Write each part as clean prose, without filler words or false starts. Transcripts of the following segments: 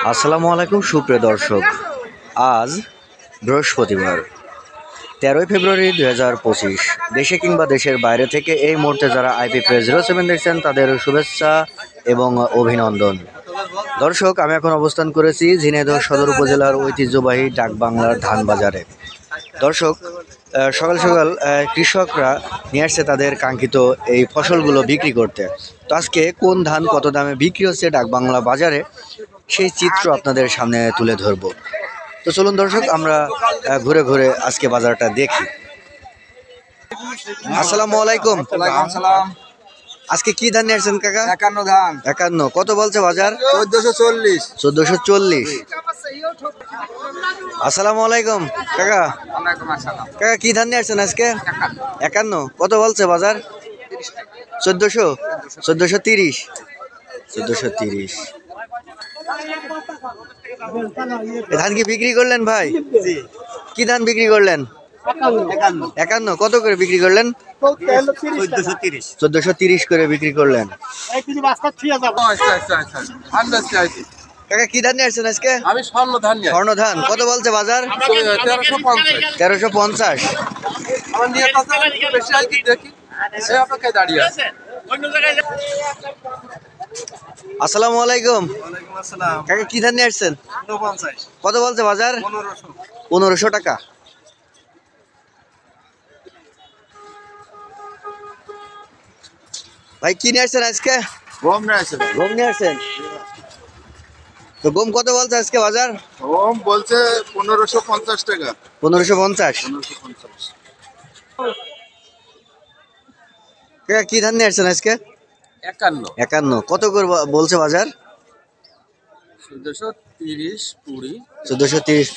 আসসালামু আলাইকুম সুপ্রিয় দর্শক। আজ বৃহস্পতিবার 13ই ফেব্রুয়ারি 2025। দেশে কিংবা দেশের বাইরে থেকে এই মুহূর্তে যারা IP+07 দেখছেন তাদের শুভেচ্ছা এবং অভিনন্দন। দর্শক, আমি এখন অবস্থান করেছি ঝিনাইদহ সদর উপজেলার ঐতিহ্যবাহী ডাকবাংলার ধান বাজারে। দর্শক, সকাল সকাল কৃষকরা নিয়ে আসছে তাদের কাঙ্ক্ষিত এই ফসলগুলো বিক্রি করতে। তো আজকে কোন ধান কত দামে বিক্রি হচ্ছে ডাকবাংলা বাজারে, সেই চিত্র আপনাদের সামনে তুলে ধরব। তো চলুন দর্শক, আমরা ঘুরে ঘুরে আজকে বাজারটা দেখি। আসসালামু আলাইকুম। আজকে কি ধান নিয়ে আসছেন কাকা? 51 ধান। 51 কত বলছে বাজার? 1440। 1440। আসসালামু আলাইকুম কাকা। কাকা কি ধান নিয়ে আসছেন আজকে? 51 কত বলছে বাজার? 1400। 1430। 1430। ধান কি বিক্রি করলেন ভাই? কি ধান বিক্রি করলেন? 51 কত করে বিক্রি করলেন? 1430 করে বিক্রি করলেন। কাকা কি ধান নিয়ে আসছেন আজকে? আমি স্বর্ণ ধান নিয়ে স্বর্ণ ধান কত বলছে বাজার? 1350। আমার নিয়ে বেশি আর কি দেখি সে আপনাকে দাঁড়িয়ে আছে। আসসালামু আলাইকুম। ওয়ালাইকুম আসসালাম। কাকা কি ধান নিয়ে আসছেন? 49। কত বলছে বাজার? 1500। 1500 টাকা। ভাই কি নিয়ে আসছেন আজকে? গম নিয়ে আসছে। গম নিয়ে আসছেন? তো গম কত বলছে আজকে বাজার? গম বলছে 1550 টাকা। 1550। 1550। কাকা কি ধান নিয়ে আসছেন আজকে? 51। 51 কত করে বলছে বাজার? 1430 20। 1430।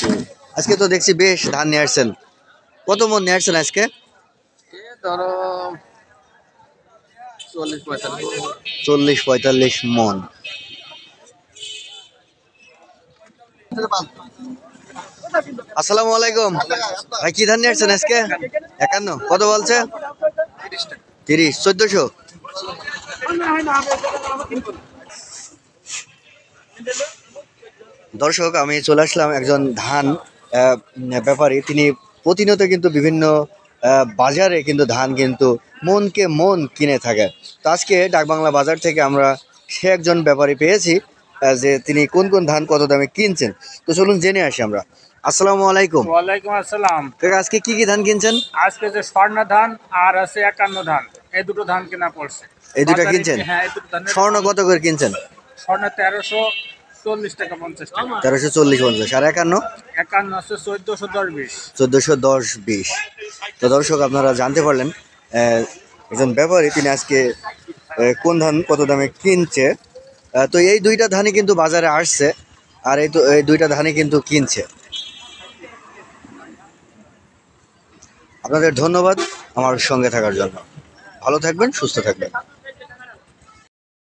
আজকে তো দেখছি বেশ ধান নিয়ে আসছেন। কত মন নিয়ে আসছেন আজকে? এ ধরো 40-45। 40-45 মন। আসসালামু আলাইকুম। ভাই কি ধান নিয়ে আসছেন আজকে? 51 কত বলছে? 30। 1400। দর্শক, আমি চলে আসলাম একজন ধান ব্যাপারী। তিনি প্রতিনিয়ত কিন্তু বিভিন্ন বাজারে কিন্তু ধান কিন্তু মনকে মন কিনে থাকে। তো আজকে ডাকবাংলা বাজার থেকে আমরা সে একজন ব্যাপারী পেয়েছি যে তিনি কোন কোন ধান কত দামে কিনছেন। তো চলুন জেনে আসি আমরা। আসসালামু আলাইকুম। ওয়ালাইকুম আসসালাম। কাকা আজকে কি কি ধান কিনছেন? আজকে যে স্বর্ণ ধান আর আছে 51 ধান, এই দুটো ধান কেনা পড়ছে। এই দুটা বাজারে কিনছেন? হ্যাঁ, এই দুটো ধান। স্বর্ণ কত করে কিনছেন? স্বর্ণ 1340 টাকা 50 টাকা। 1340-50। আর 51? 51 আছে 1410-20। 1410-20। তো দর্শক, আপনারা জানতে পারলেন একজন ব্যাপারী তিনি আজকে কোন ধান কত দামে কিনছে। তো এই দুইটা ধানই কিন্তু বাজারে আসছে, আর এই দুইটা ধানই কিন্তু কিনছে। আপনাদের ধন্যবাদ আমার সঙ্গে থাকার জন্য। ভালো থাকবেন, সুস্থ থাকবেন।